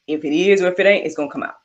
If it is or if it ain't, it's gonna come out.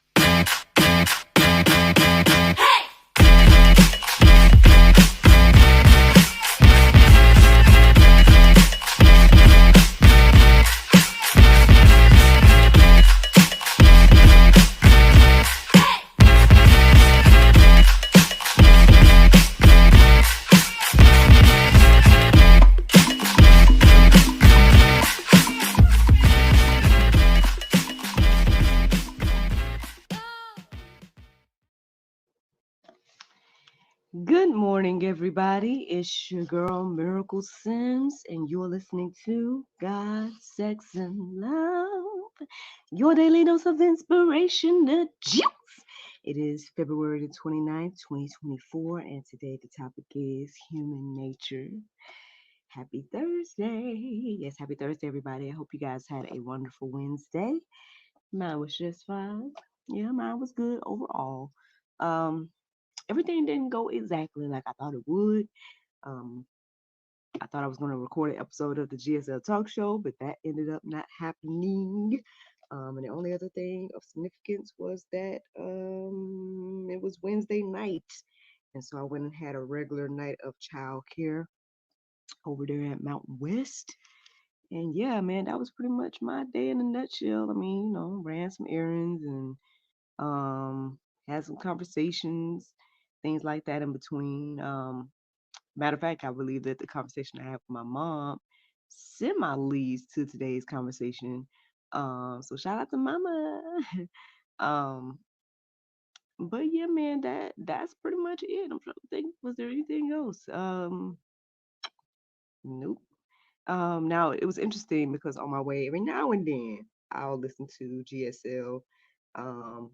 Good morning, everybody. It's your girl, Miracle Sims, and you're listening to God, Sex, and Love, your daily dose of inspiration, the juice. It is February the 29th, 2024, and today the topic is human nature. Happy Thursday. Yes, happy Thursday, everybody. I hope you guys had a wonderful Wednesday. Mine was just fine. Yeah, mine was good overall. Um, Everything didn't go exactly like I thought it would. Um, I thought I was going to record an episode of the GSL Talk Show, but that ended up not happening. And the only other thing of significance was that it was Wednesday night. And so I went and had a regular night of childcare over there at Mountain West. And yeah, man, that was pretty much my day in a nutshell. I mean, ran some errands and had some conversations, things like that in between. Matter of fact, I believe that the conversation I had with my mom semi leads to today's conversation. So shout out to mama. um, but yeah, man, that's pretty much it. I'm trying to think, was there anything else? Nope. Now it was interesting because on my way, every now and then I'll listen to GSL, um,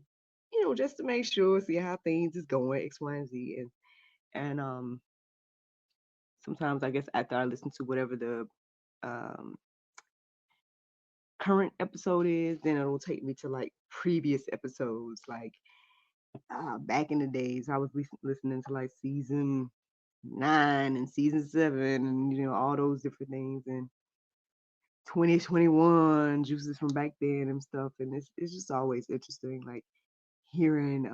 just to make sure, see how things is going, X, Y, and Z, and sometimes I guess after I listen to whatever the um current episode is, then it'll take me to like previous episodes, like back in the days I was listening to like season 9 and season 7, and all those different things, and 2021 juices from back then and stuff. And it's just always interesting, like hearing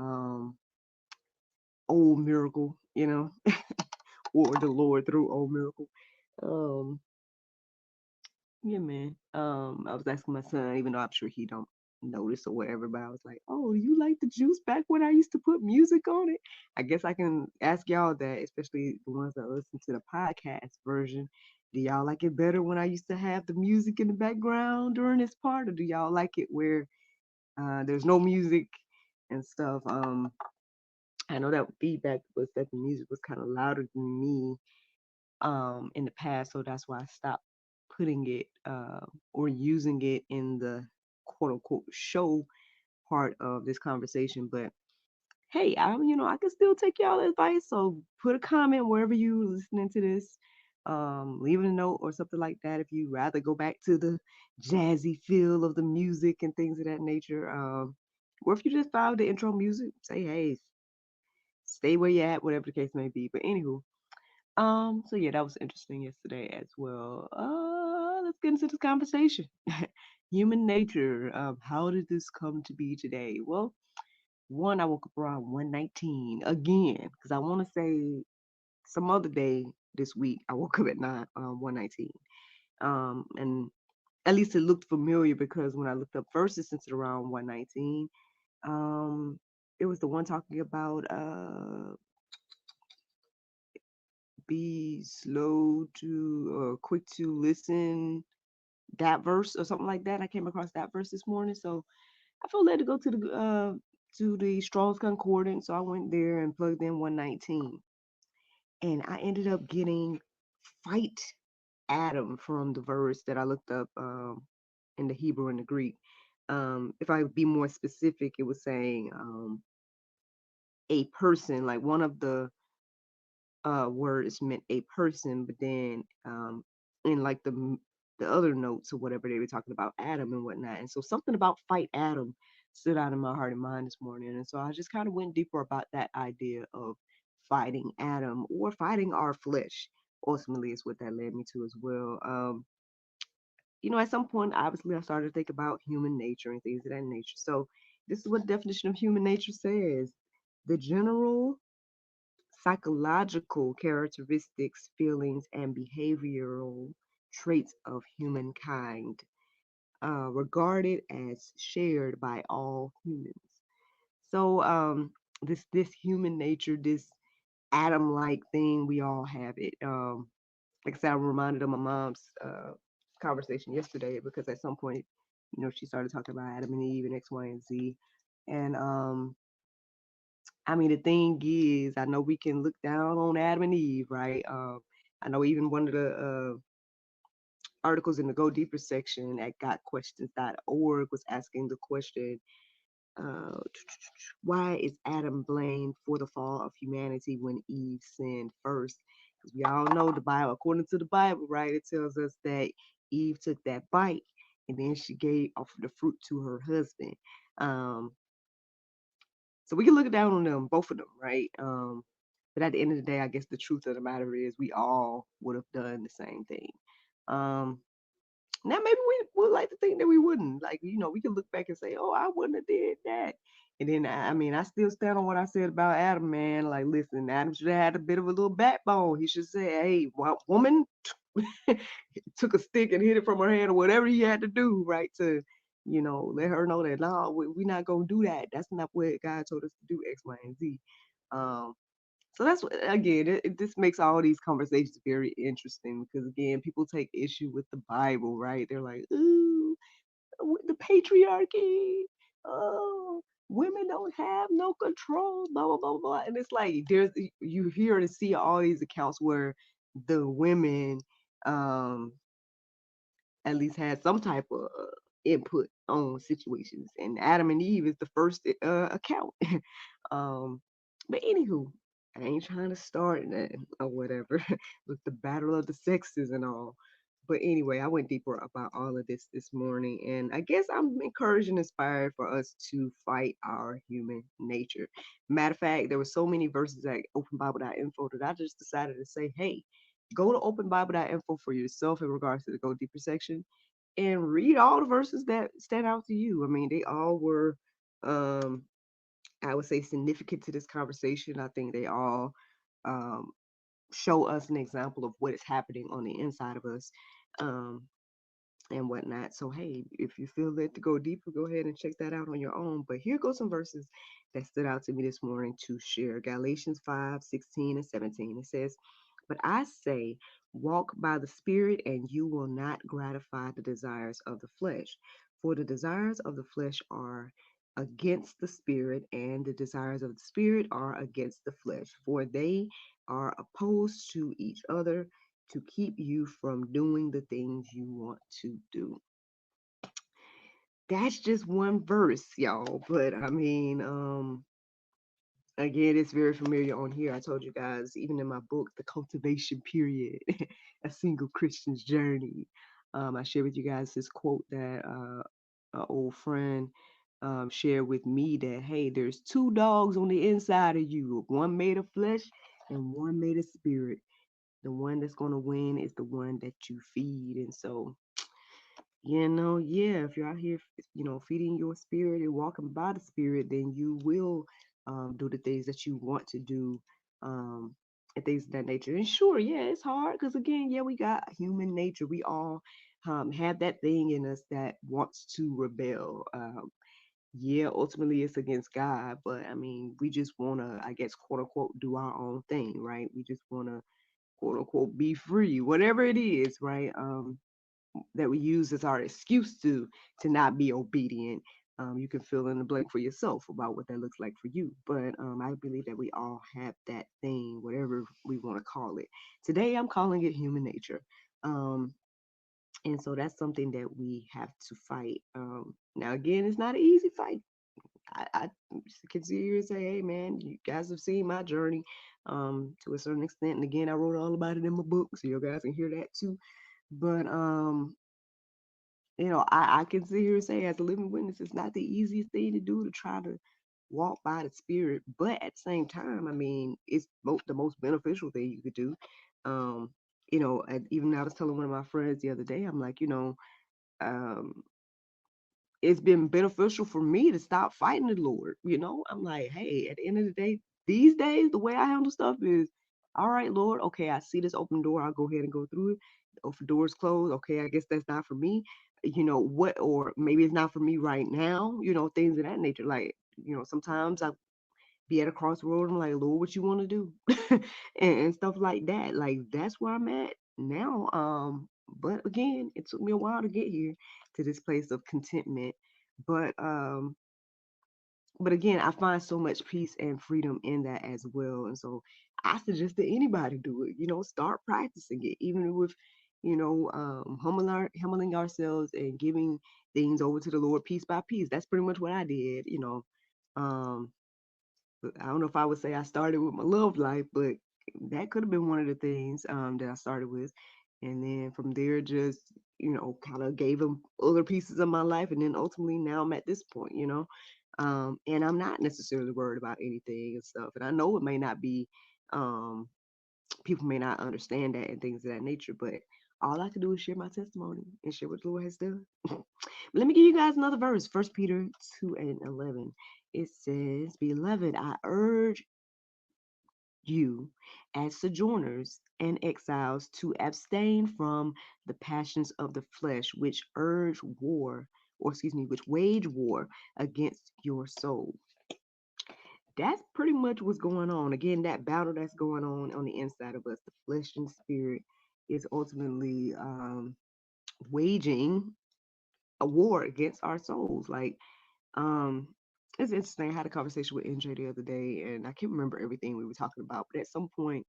old Miracle, or the Lord through old Miracle. um yeah, man. I was asking my son, even though I'm sure he don't notice or whatever, but I was like, oh, you like the juice back when I used to put music on it? I guess I can ask y'all that, especially the ones that listen to the podcast version. Do y'all like it better when I used to have the music in the background during this part, or do y'all like it where there's no music and stuff? I know that feedback was that the music was kind of louder than me in the past, so that's why I stopped putting it or using it in the quote unquote show part of this conversation. But hey, I can still take y'all advice. So put a comment wherever you listening to this. Leave a note or something like that if you rather go back to the jazzy feel of the music and things of that nature. Or if you just follow the intro music, say hey, stay where you at, whatever the case may be. But anywho, so yeah, that was interesting yesterday as well. Let's get into this conversation. Human nature. How did this come to be today? Well, one, I woke up around 1:19 again, because I want to say some other day this week I woke up at 1:19. And at least it looked familiar because when I looked up verses since it around 1:19, um, it was the one talking about be slow to or quick to listen, that verse or something like that. I came across that verse this morning, so I felt led to go to the Strong's Concordance. So I went there and plugged in 1:19, and I ended up getting fight Adam from the verse that I looked up in the Hebrew and the Greek. If I would be more specific, it was saying a person, like one of the words meant a person, but then in like the other notes or whatever, they were talking about Adam and whatnot. And so something about fight Adam stood out in my heart and mind this morning. And so I just kind of went deeper about that idea of fighting Adam or fighting our flesh. Ultimately, is what that led me to as well. at some point, obviously, I started to think about human nature and things of that nature. So this is what the definition of human nature says: the general psychological characteristics, feelings, and behavioral traits of humankind, regarded as shared by all humans. So this human nature, this Adam-like thing, we all have it. Like I said, I'm reminded of my mom's conversation yesterday because at some point, she started talking about Adam and Eve and X, Y, and Z. And I mean, the thing is, I know we can look down on Adam and Eve, right? I know even one of the articles in the Go Deeper section at gotquestions.org was asking the question, uh, why is Adam blamed for the fall of humanity when Eve sinned first? Because we all know the Bible, according to the Bible, right? It tells us that Eve took that bite and then she gave off the fruit to her husband. Um, so we can look down on them, both of them, right? But at the end of the day, I guess the truth of the matter is we all would have done the same thing. Um, Now maybe we would like to think that we wouldn't. Like, we could look back and say, "Oh, I wouldn't have did that." And then I mean, I still stand on what I said about Adam, man. Like, listen, Adam should have had a bit of a little backbone. He should say, "Hey, woman," took a stick and hit it from her hand or whatever he had to do, right, to, let her know that no, we're not gonna do that. That's not what God told us to do, X, Y, and Z. Um, so that's what, again, this makes all these conversations very interesting because, again, people take issue with the Bible, right? They're like, ooh, the patriarchy, oh, women don't have no control, blah, blah, blah, blah. And it's like, you hear and see all these accounts where the women, um, at least had some type of input on situations. And Adam and Eve is the first account. um, but anywho, I ain't trying to start that or whatever with the battle of the sexes and all. But anyway, I went deeper about all of this morning, and I guess I'm encouraged and inspired for us to fight our human nature. Matter of fact, there were so many verses at OpenBible.info that I just decided to say, hey, go to OpenBible.info for yourself in regards to the Go Deeper section and read all the verses that stand out to you. I mean, they all were, um, I would say, significant to this conversation. I think they all um, show us an example of what is happening on the inside of us. Um, and whatnot. So hey, if you feel led to go deeper, go ahead and check that out on your own. But here goes some verses that stood out to me this morning to share. Galatians 5:16 and 17. It says, "But I say, walk by the Spirit, and you will not gratify the desires of the flesh. For the desires of the flesh are against the Spirit, and the desires of the Spirit are against the flesh. For they are opposed to each other to keep you from doing the things you want to do." That's just one verse, y'all. But I mean, again, it's very familiar on here. I told you guys, even in my book, The Cultivation Period, A Single Christian's Journey, I shared with you guys this quote that an old friend shared with me that, hey, there's two dogs on the inside of you, one made of flesh and one made of spirit. The one that's going to win is the one that you feed. And so, yeah, if you're out here, feeding your spirit and walking by the spirit, then you will do the things that you want to do, and things of that nature. And sure, yeah, it's hard because, again, yeah, we got human nature. We all have that thing in us that wants to rebel. Yeah, ultimately it's against God, but I mean, we just want to, I guess, quote unquote, do our own thing, right? We just want to, quote unquote, be free, whatever it is, right? That we use as our excuse to not be obedient. You can fill in the blank for yourself about what that looks like for you. But I believe that we all have that thing, whatever we want to call it. Today, I'm calling it human nature. Um, and so that's something that we have to fight. Now, again, it's not an easy fight. I can see here and say, hey, man, you guys have seen my journey to a certain extent. And again, I wrote all about it in my book, so you guys can hear that too. But I can sit here and say, as a living witness, it's not the easiest thing to do to try to walk by the spirit. But at the same time, I mean, it's the most beneficial thing you could do. And even I was telling one of my friends the other day, I'm like, um, it's been beneficial for me to stop fighting the Lord. I'm like, hey, at the end of the day, these days, the way I handle stuff is, all right, Lord, okay, I see this open door, I'll go ahead and go through it. If the door's closed, okay, I guess that's not for me. What, or maybe it's not for me right now, things of that nature. Like, sometimes I be at a crossroad. I'm like, Lord, what you want to do? and stuff like that. Like, that's where I'm at now. But again, it took me a while to get here to this place of contentment. But um, but again, I find so much peace and freedom in that as well. And so I suggest that anybody do it. Start practicing it, even with humbling ourselves and giving things over to the Lord piece by piece. That's pretty much what I did. Um, I don't know if I would say I started with my love life, but that could have been one of the things that I started with. And then from there, just, kind of gave them other pieces of my life. And then ultimately now I'm at this point. And I'm not necessarily worried about anything and stuff. And I know it may not be, um, people may not understand that and things of that nature, but all I can do is share my testimony and share what the Lord has done. Let me give you guys another verse, 1 Peter 2:11. It says, Beloved, I urge you as sojourners and exiles to abstain from the passions of the flesh, which wage war against your soul. That's pretty much what's going on. Again, that battle that's going on the inside of us, the flesh and spirit, is ultimately waging a war against our souls. Like, it's interesting. I had a conversation with NJ the other day, and I can't remember everything we were talking about, but at some point,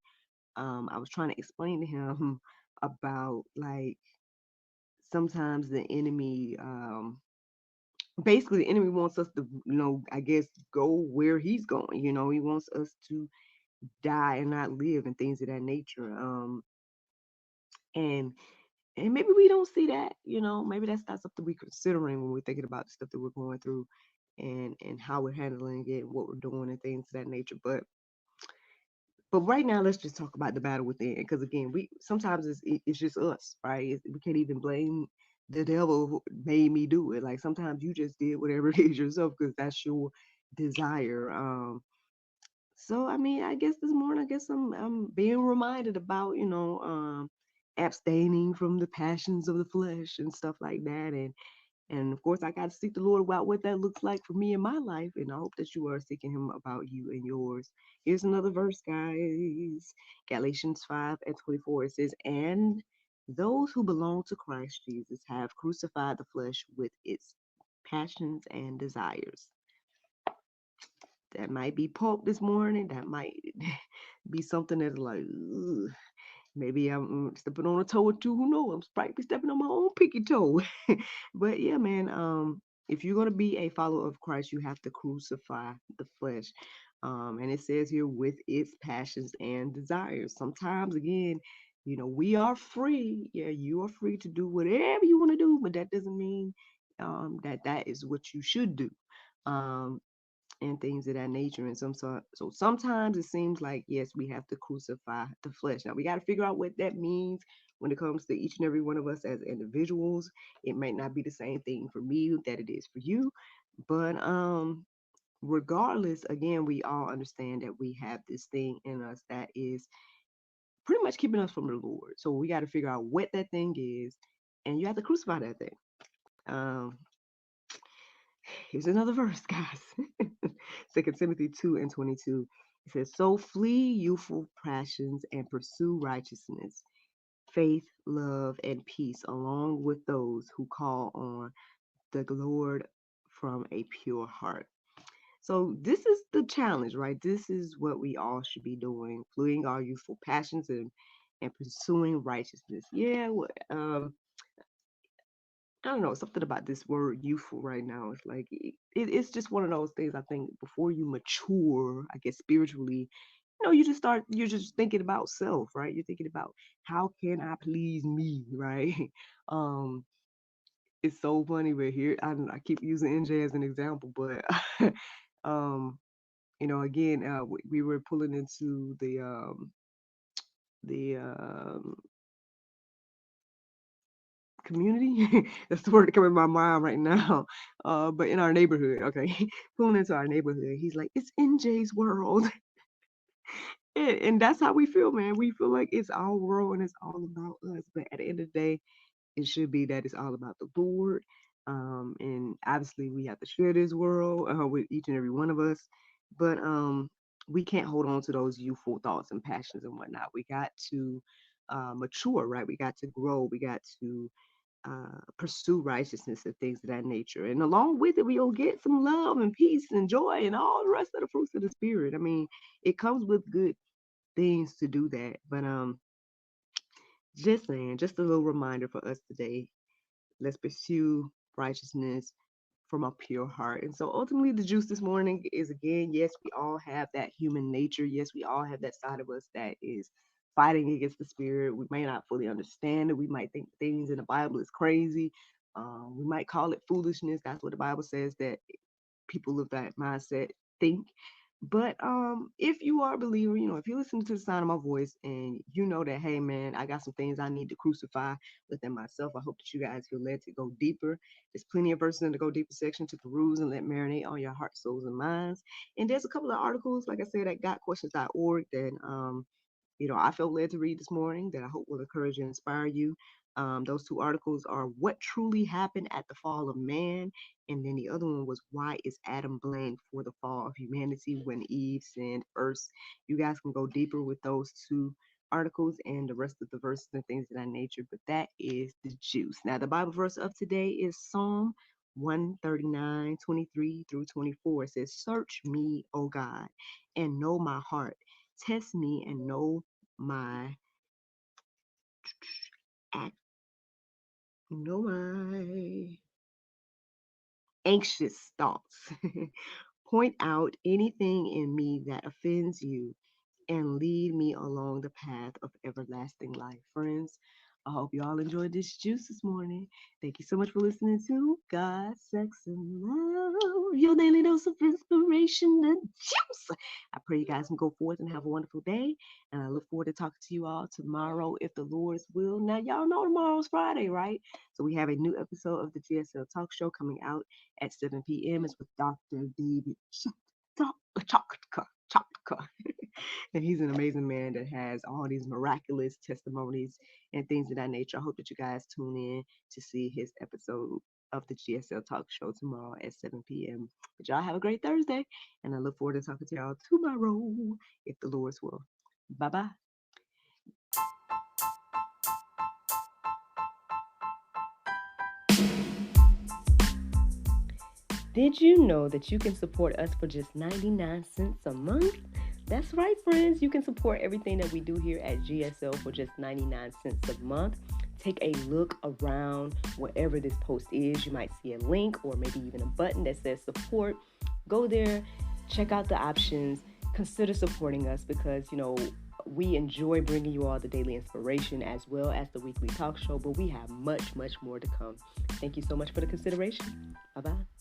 I was trying to explain to him about, like, sometimes the enemy, basically, the enemy wants us to, I guess, go where he's going. He wants us to die and not live and things of that nature. And maybe we don't see that. Maybe that's not something we're considering when we're thinking about the stuff that we're going through and how we're handling it, what we're doing, and things of that nature. But right now, let's just talk about the battle within, because again, we sometimes it's just us, right? We can't even blame the devil who made me do it. Like, sometimes you just did whatever it is yourself because that's your desire. So I mean, I guess this morning, I guess I'm being reminded about abstaining from the passions of the flesh and stuff like that, and of course, I got to seek the Lord about what that looks like for me in my life. And I hope that you are seeking Him about you and yours. Here's another verse, guys. Galatians 5:24. It says, And those who belong to Christ Jesus have crucified the flesh with its passions and desires. That might be pork this morning. That might be something that's like, ugh. Maybe I'm stepping on a toe or two. Who knows? I'm probably stepping on my own pinky toe. But yeah, man. If you're gonna be a follower of Christ, you have to crucify the flesh. And it says here with its passions and desires. Sometimes, again, we are free. Yeah, you are free to do whatever you want to do, but that doesn't mean that is what you should do. Um, and things of that nature. And so sometimes it seems like, yes, we have to crucify the flesh. Now we got to figure out what that means when it comes to each and every one of us as individuals. It might not be the same thing for me that it is for you, but regardless, again, we all understand that we have this thing in us that is pretty much keeping us from the Lord. So we got to figure out what that thing is, and you have to crucify that thing. Um, Here's another verse, guys. 2 Timothy 2:22. It says, So flee youthful passions and pursue righteousness, faith, love, and peace, along with those who call on the Lord from a pure heart. So this is the challenge, right? This is what we all should be doing, fleeing our youthful passions and pursuing righteousness. Yeah, I don't know, something about this word youthful right now. It's like it's just one of those things. I think before you mature, I guess spiritually, you're just thinking about self, right? You're thinking about how can I please me, right? Um, it's so funny. We're here. I keep using NJ as an example, but um, again, we were pulling into the community. That's the word that comes in my mind right now. But in our neighborhood, okay, pulling into our neighborhood, he's like, it's NJ's world. And that's how we feel, man. We feel like it's our world and it's all about us. But at the end of the day, it should be that it's all about the Lord. And obviously, we have to share this world with each and every one of us. But we can't hold on to those youthful thoughts and passions and whatnot. We got to mature, right? We got to grow. We got to pursue righteousness and things of that nature. And along with it, we'll get some love and peace and joy and all the rest of the fruits of the spirit. I mean, it comes with good things to do that. But just saying, just a little reminder for us today. Let's pursue righteousness from a pure heart. And so ultimately the juice this morning is again, yes, we all have that human nature. Yes, we all have that side of us that is fighting against the spirit. We may not fully understand it. We might think things in the Bible is crazy. We might call it foolishness. That's what the Bible says that people of that mindset think. But if you are a believer, if you listen to the sound of my voice and you know that, hey man, I got some things I need to crucify within myself. I hope that you guys feel led to go deeper. There's plenty of verses in the go deeper section to peruse and let marinate on your heart, souls, and minds. And there's a couple of articles, like I said, at gotquestions.org that I felt led to read this morning that I hope will encourage and inspire you. Those two articles are What Truly Happened at the Fall of Man, and then the other one was Why is Adam Blamed for the Fall of Humanity when Eve sinned first? You guys can go deeper with those two articles and the rest of the verses and things of that nature, but that is the juice. Now, the Bible verse of today is Psalm 139:23 through 24. It says, Search me, O God, and know my heart. Test me and know my act, my anxious thoughts. Point out anything in me that offends you and lead me along the path of everlasting life. Friends, I hope you all enjoyed this juice this morning. Thank you so much for listening to God, Sex, and Love, your daily dose of inspiration and juice. I pray you guys can go forth and have a wonderful day. And I look forward to talking to you all tomorrow if the Lord's will. Now, y'all know tomorrow's Friday, right? So we have a new episode of the GSL Talk Show coming out at 7 p.m. It's with Dr. David Chopka. And he's an amazing man that has all these miraculous testimonies and things of that nature. I hope that you guys tune in to see his episode of the GSL Talk Show tomorrow at 7 p.m. But y'all have a great Thursday, and I look forward to talking to y'all tomorrow if the Lord's will. Bye bye. Did you know that you can support us for just 99 cents a month? That's right, friends. You can support everything that we do here at GSL for just 99 cents a month. Take a look around wherever this post is. You might see a link or maybe even a button that says support. Go there, check out the options, consider supporting us because, we enjoy bringing you all the daily inspiration as well as the weekly talk show, but we have much, much more to come. Thank you so much for the consideration. Bye-bye.